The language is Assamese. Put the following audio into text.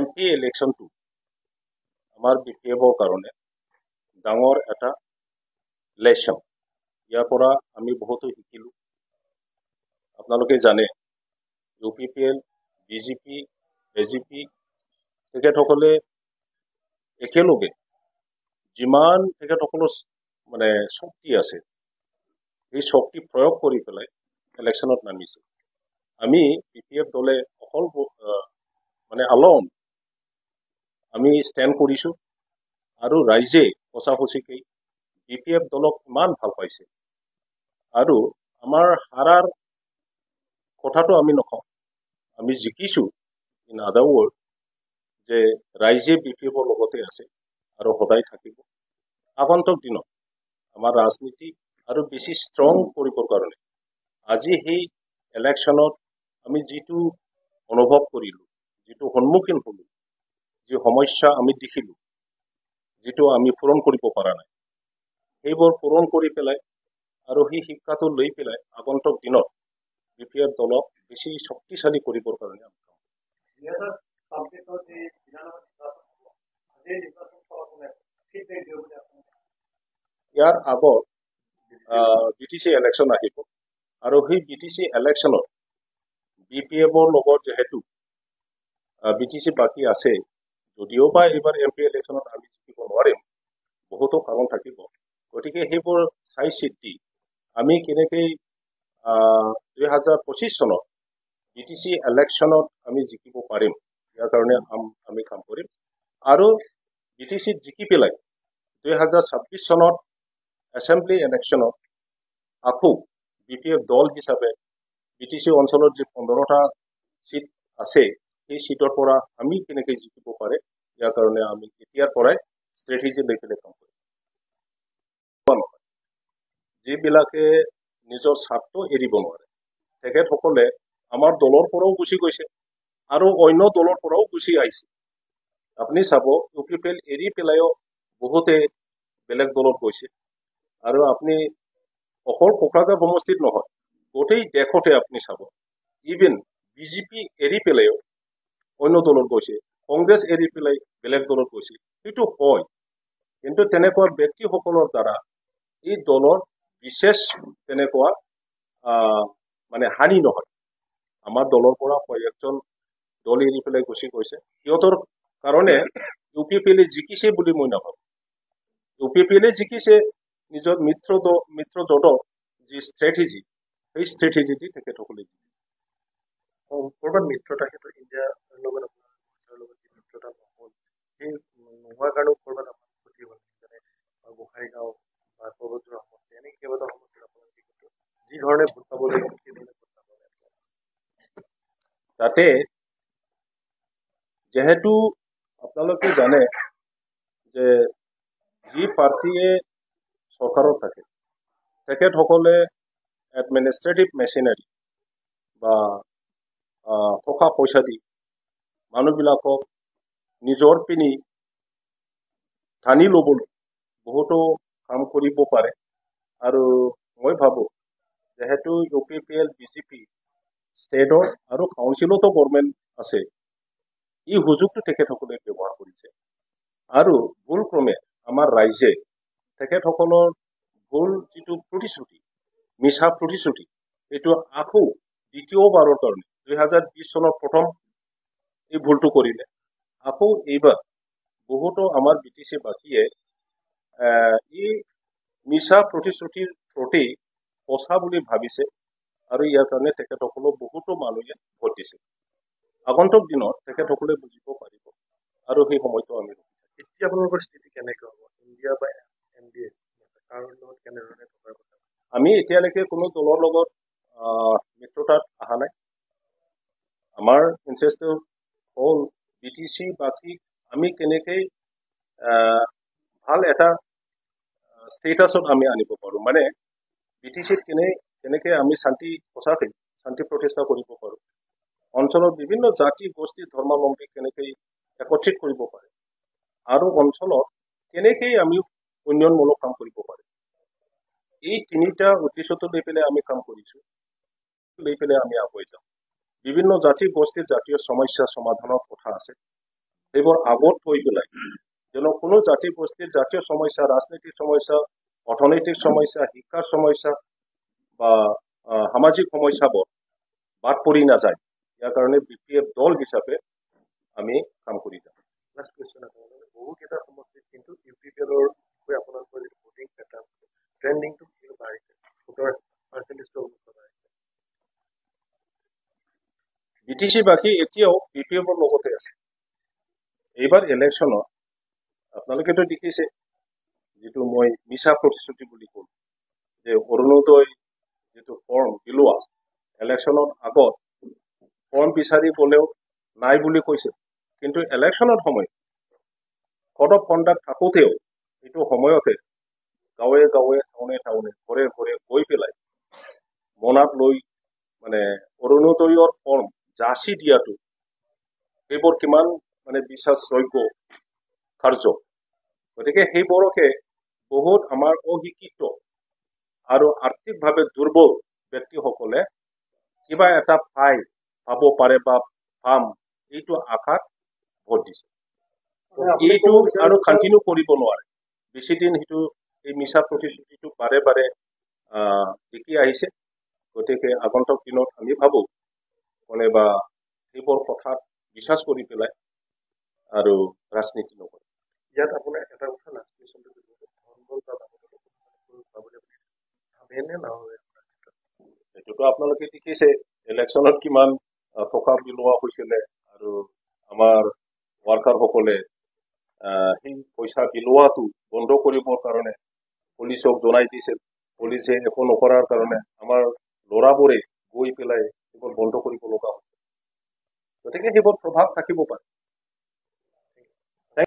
MP ইলেকশ্যনটো আমাৰ BPF-ৰ কাৰণে ডাঙৰ এটা লেচন। ইয়াৰ পৰা আমি বহুতো শিকিলোঁ। আপোনালোকে জানে UPPL, BJP, AGP তেখেতসকলে একেলগে যিমান তেখেতসকলৰ মানে শক্তি আছে এই শক্তি প্ৰয়োগ কৰি পেলাই ইলেকশ্যনত নামিছে। আমি BPF দলে অকল মানে আলন আমি ষ্টেণ্ড কৰিছোঁ আৰু ৰাইজে সঁচাসঁচিকেই BPF দলক ইমান ভাল পাইছে আৰু আমাৰ হাৰাৰ কথাটো আমি নকওঁ, আমি জিকিছোঁ। ইন আদাৰ ৱৰ্ড যে ৰাইজে BPF-ৰ লগতে আছে আৰু সদায় থাকিব। আগন্তুক দিনত আমাৰ ৰাজনীতি আৰু বেছি ষ্ট্ৰং কৰিবৰ কাৰণে আজি সেই ইলেকশ্যনত আমি যিটো অনুভৱ কৰিলোঁ, যিটো সন্মুখীন হ'লোঁ, যি সমস্যা আমি দেখিলোঁ, যিটো আমি পূৰণ কৰিব পৰা নাই, সেইবোৰ পূৰণ কৰি পেলাই আৰু সেই শিক্ষাটো লৈ পেলাই আগন্তুক দিনত BPF দলক বেছি শক্তিশালী কৰিবৰ কাৰণে আমি কাম ইয়াৰ আগত BTC ইলেকশ্যন আহিব আৰু সেই BTC ইলেকশ্যনত BPF-ৰ লগত যেহেতু BTC বাকী আছে, যদিও বা এইবাৰ MP ইলেকশ্যনত আমি জিকিব নোৱাৰিম, বহুতো কাৰণ থাকিব। গতিকে সেইবোৰ চাই চিতি আমি কেনেকৈ 2025 চনত BTC ইলেকশ্যনত আমি জিকিব পাৰিম, ইয়াৰ কাৰণে আমি কাম কৰিম। আৰু BTC-ত জিকি পেলাই 2026 চনত এছেম্বলি ইলেকশ্যনত আকৌ BPF দল হিচাপে BTC অঞ্চলত যি 15টা চিট আছে সেই চিটৰ পৰা আমি কেনেকৈ জিকিব পাৰে, ইয়াৰ কাৰণে আমি এতিয়াৰ পৰাই ষ্ট্ৰেটেজি লৈ পেলাই কাম কৰিম। যিবিলাকে নিজৰ স্বাৰ্থ এৰিব নোৱাৰে তেখেতসকলে আমাৰ দলৰ পৰাও গুচি গৈছে আৰু অন্য দলৰ পৰাও গুচি আহিছে। আপুনি চাব UPPL এৰি পেলাইও বহুতে বেলেগ দলত গৈছে আৰু আপুনি অকল কোকৰাঝাৰ সমষ্টিত নহয়, গোটেই দেশতে আপুনি চাব ইভেন BJP এৰি পেলাইও অন্য দলত গৈছে, কংগ্ৰেছ এৰি পেলাই বেলেগ দলত গৈছে। সেইটো হয়, কিন্তু তেনেকুৱা ব্যক্তিসকলৰ দ্বাৰা এই দলৰ বিশেষ তেনেকুৱা মানে হানি নহয়। আমাৰ দলৰ পৰা কয়েকজন দল এৰি পেলাই গুচি গৈছে, সিহঁতৰ কাৰণে UPPL জিকিছে বুলি মই নাভাবোঁ। UPPL জিকিছে নিজৰ মিত্ৰজোঁটৰ যি ষ্ট্ৰেটেজি, সেই ষ্ট্ৰেটেজি দি তেখেতসকলে ক'ৰবাত মিত্ৰতা ক্ষেত্ৰত ইণ্ডিয়াৰ লগত আপোনাৰ লগত যি মিত্ৰতা নহ'ল, সেই নোহোৱাৰ কাৰণেও ক'ৰবাত আপোনাৰ ক্ষতি হ'ল, যেনে গোহাঁইগাঁও বা পৰ্বতজোৰা সমষ্টি এনেকৈ কেইবাটাও সমষ্টিত আপোনাৰ যি ধৰণে ভোট পাব লাগিছিল সেইধৰণে ভোট পাব। তাতে যেহেতু আপোনালোকে জানে যে যি পাৰ্টিয়ে চৰকাৰত থাকে তেখেতসকলে এডমিনিষ্ট্ৰেটিভ মেচিনাৰী বা টকা পইচা দি মানুহবিলাকক নিজৰ পিনি টানি ল'বলৈ বহুতো কাম কৰিব পাৰে। আৰু মই ভাবোঁ যেহেতু UPPL BJP ষ্টেটৰ আৰু কাউন্সিলতো গভৰ্ণমেণ্ট আছে, এই সুযোগটো তেখেতসকলে ব্যৱহাৰ কৰিছে আৰু ভুলক্ৰমে আমাৰ ৰাইজে তেখেতসকলৰ ভুল যিটো প্ৰতিশ্ৰুতি, মিছা প্ৰতিশ্ৰুতি, এইটো আকৌ দ্বিতীয়বাৰৰ কাৰণে 2020 চনৰ প্ৰথম এই ভুলটো কৰিলে, আকৌ এইবাৰ বহুতো আমাৰ BTC বাকীয়ে এই মিছা প্ৰতিশ্ৰুতিৰ প্ৰতি সঁচা বুলি ভাবিছে আৰু ইয়াৰ কাৰণে তেখেতসকলক বহুতো মানুহে ভোট দিছে। আগন্তুক দিনত তেখেতসকলে বুজিব পাৰিব আৰু সেই সময়টো আমি এতিয়া আপোনালোকৰ স্থিতি কেনেকৈ হ'ব, ইণ্ডিয়া বা NDA কাৰৰ লগত কেনেধৰণে থকাৰ কথা? আমি এতিয়ালৈকে কোনো দলৰ লগত মিত্ৰতাত অহা নাই। আমাৰ ইণ্টাৰেষ্টটো হ'ল BTC বাকী আমি কেনেকৈ ভাল এটা ষ্টেটাছত আমি আনিব পাৰোঁ, মানে BTC-ত কেনেকৈ আমি সঁচাকৈ শান্তি প্ৰতিষ্ঠা কৰিব পাৰোঁ, অঞ্চলৰ বিভিন্ন জাতি গোষ্ঠী ধৰ্মাৱলম্বী কেনেকৈ একত্ৰিত কৰিব পাৰে আৰু অঞ্চলত কেনেকৈ আমি উন্নয়নমূলক কাম কৰিব পাৰে। এই তিনিটা উদ্দেশ্যটো লৈ পেলাই আমি কাম কৰিছোঁ, লৈ পেলাই আমি আগুৱাই যাওঁ। বিভিন্ন জাতি গোষ্ঠীৰ জাতীয় সমস্যা সমাধানৰ কথা আছে, সেইবোৰ আগত থৈ পেলাই যেন কোনো জাতি গোষ্ঠীৰ জাতীয় সমস্যা, ৰাজনৈতিক সমস্যা, অৰ্থনৈতিক সমস্যা, শিক্ষাৰ সমস্যা বা সামাজিক সমস্যাবোৰ বাদ পৰি নাযায়। ইয়াৰ কাৰণে BPF দল হিচাপে আমি কাম কৰি যাম। লাষ্ট কুৱেশ্যন আপোনালোকে বহুকেইটা সমষ্টিত কিন্তু UPPLৰ বিষয়ে আপোনালোকৰ যিটো ভোটিং পেটাৰ্ণ ট্ৰেণ্ডিংটো কিন্তু বাঢ়িছে, ভোটৰ পাৰ্চেণ্টেজটো অলপ বাঢ়িছে। BTC-বাসী এতিয়াও BPF-ৰ লগতে আছে। এইবাৰ ইলেকশ্যনত আপোনালোকেতো দেখিছে যিটো মই মিছা প্ৰতিশ্ৰুতি বুলি ক'লো যে অৰুণোদয় যিটো ফৰ্ম বিলোৱা ইলেকশ্যনত আগত ফৰ্ম বিচাৰি গ'লেও নাই বুলি কৈছে, কিন্তু ইলেকশ্যনৰ সময়ত কোড অফ কণ্ডাক্ট থাকোঁতেও এইটো সময়তে গাঁৱে গাঁৱে টাউনে টাউনে ঘৰে ঘৰে গৈ পেলাই মনাত লৈ মানে অৰুণোদয়ৰ ফৰ্ম যাচি দিয়াটো এইবোৰ কিমান মানে বিশ্বাসযোগ্য কাৰ্য। গতিকে সেইবোৰকে বহুত আমাৰ অশিক্ষিত আৰু আৰ্থিকভাৱে দুৰ্বল ব্যক্তিসকলে কিবা এটা পাব পাৰে বা পাম এইটো আশাত ভোট দিছে। এইটো আৰু কণ্টিনিউ কৰিব নোৱাৰে। বেছি দিন সেইটো এই মিছা প্ৰতিশ্ৰুতিটো বাৰে বাৰে দেখি আহিছে। গতিকে আগন্তুক দিনত আমি ভাবোঁ কোনোবা সেইবোৰ কথাত বিশ্বাস কৰি পেলাই আৰু ৰাজনীতি নকৰে। ইয়াত আপোনাৰ এটা কথা লাষ্ট কুৱেশ্যনটো সেইটোতো আপোনালোকে দেখিছে ইলেকশ্যনত কিমান টকা বিলোৱা হৈছিলে আৰু আমাৰ ৱাৰ্কাৰসকলে সেই পইচা বিলোৱাটো বন্ধ কৰিবৰ কাৰণে পুলিচক জনাই দিছিল। পুলিচে একো নকৰাৰ কাৰণে আমাৰ ল'ৰাবোৰে গৈ পেলাই সেইবোৰ বন্ধ কৰিব লগা হৈছিল। গতিকে সেইবোৰ প্ৰভাৱ থাকিব পাৰে।